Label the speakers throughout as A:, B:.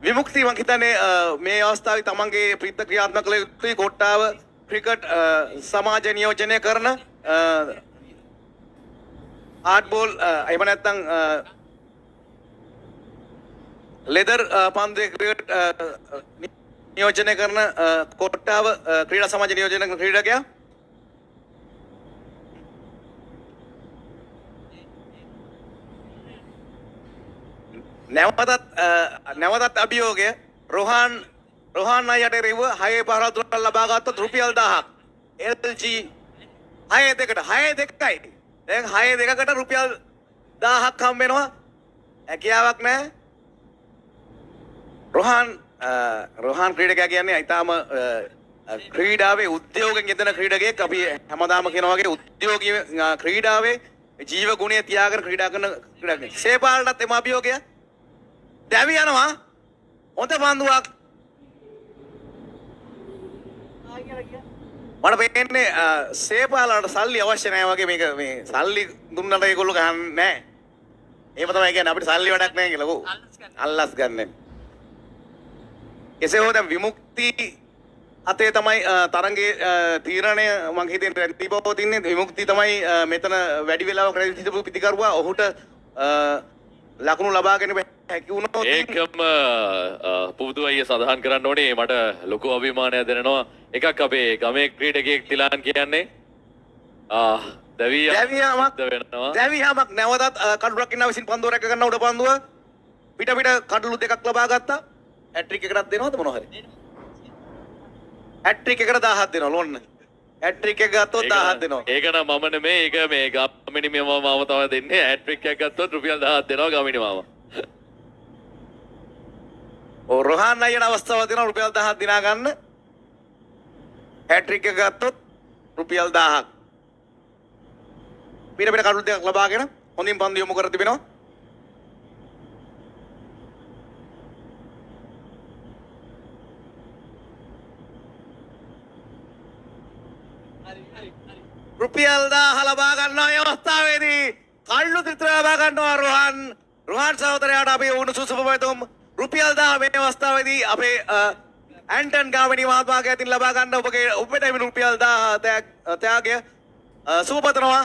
A: විමුක්ති මං හිතන්නේ මේ අවස්ථාවේ තමන්ගේ ප්‍රීත ක්‍රියාත්මක කළ යුතුයි කොට්ටාව ක්‍රිකට් සමාජ නියෝජනය කරන ආර්ට් බෝල් එහෙම නැත්නම් ලෙදර් පන්දුවේ ක්‍රිකට් නියෝජනය කරන කොට්ටාව ක්‍රීඩා සමාජ නියෝජනය කරන ක්‍රීඩකයා නැවතත් අභියෝගය රොහාන් අයියට එරෙහිව 6 පහරක් තුනක් ලබා ගත්තොත් රුපියල් 1000ක් LG 6-2යි දැන් 6-2කට රුපියල් 1000ක් හම්බ වෙනවා හැකියාවක් නැහැ රොහාන් ක්‍රීඩකයා කියන්නේ ඊටාම ක්‍රීඩාවේ උද්‍යෝගයෙන් යෙදෙන ක්‍රීඩකයෙක් අපි හැමදාම කියනවා වගේ උද්‍යෝගී ක්‍රීඩාවේ ජීව ගුණය තියාගෙන ක්‍රීඩා කරන ක්‍රීඩකයෙක් සේපාලටත් එම අභියෝගය දැවි යනවා හොඳ පන්දුවක් මට පේන්නේ සේපාලට සල්ලි අවශ්‍ය නැහැ වගේ මේක මේ සල්ලි දුන්නට ඒගොල්ලෝ ගහන්නේ නැහැ එහෙම තමයි කියන්නේ අපිට සල්ලි වැඩක් නැහැ කියලා ඔව් අල්ලස් ගන්න කෙසේ හෝ දැන් විමුක්ති අතේ තමයි තරංගේ තීරණය මං හිතන්නේ රැඳිපව තින්නේ විමුක්ති තමයි මෙතන වැඩි වෙලාවක් රැඳී සිටපු පිටිකරුවා ඔහුට ලකුණු ලබාගෙන හැකි වුණොත්
B: ඒකම පුබුදු අයිය සඳහන් කරන්න ඕනේ මට ලොකු අභිමානයක් දැනෙනවා එකක් අපේ ගමේ ක්‍රීඩකයෙක් තිලාන් කියන්නේ
A: දැවියාමක් නැවතත් කඩුලක් ඉන්නා විසින් පන්දුව රැක ගන්න උඩ පන්දුව පිට කඩලු දෙකක් ලබා ගත්තා හැට්‍රික් එකකට දෙනවද මොනවා හරි හැට්‍රික් එකට 1000ක් දෙනවා ලොන්න හැට්‍රික් එක ගත්තොත් 1000ක් දෙනවා
B: ඒක නම් මම නෙමෙයි ඒක මේ ගමිනි මාම තමයි දෙන්නේ හැට්‍රික් එකක් ගත්තොත් රුපියල් 1000ක් දෙනවා ගමිනි මාම
A: ඔව් රොහාන් අයියට අවස්ථාවක් දෙනවා රුපියල් 1000ක් දිනා ගන්න හැට්‍රික් එක ගත්තොත් රුපියල් 1000ක් පිට කඩලු දෙකක් ලබාගෙන හොඳින් පන්දු යොමු කර තිබෙනවා රුපියල් 1000 ලබා ගන්නවා මේ අවස්ථාවේදී කල්ලු තිත්‍ර ලබා ගන්නවා රොහාන් සහෝදරයාට අපි වුණු සුසුපමතුම් රුපියල් 1000 මේ අවස්ථාවේදී අපේ ඇන්ටන් ගාමිණී මහත්මයාගේ අතින් ලබා ගන්න ඔබට මේ රුපියල් 1000 ත්‍යාගය සුබපතනවා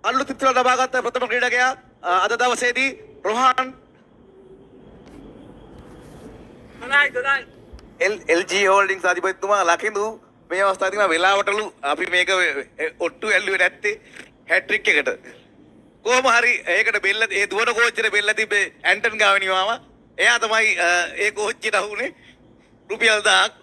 A: කල්ලු තිත්‍ර ලබා ගත්ත ප්‍රථම ක්‍රීඩකයා අද දවසේදී රොහාන් LG හෝල්ඩින්ග්ස් අධිපතිතුමා ලකිඳු මේ අවස්ථාවේ තියෙන වෙලාවටලු අපි මේක ඔට්ටු ඇල්ලුවේ නැත්තේ හැට්‍රික් එකට කොහොම හරි ඒකට බෙල්ල ඒ දුවන කෝච්චියට බෙල්ල තිබ්බේ ඇන්ටන් ගාමිණී මාමා එයා තමයි ඒ කෝච්චියට අහුනේ රුපියල් 1000ක්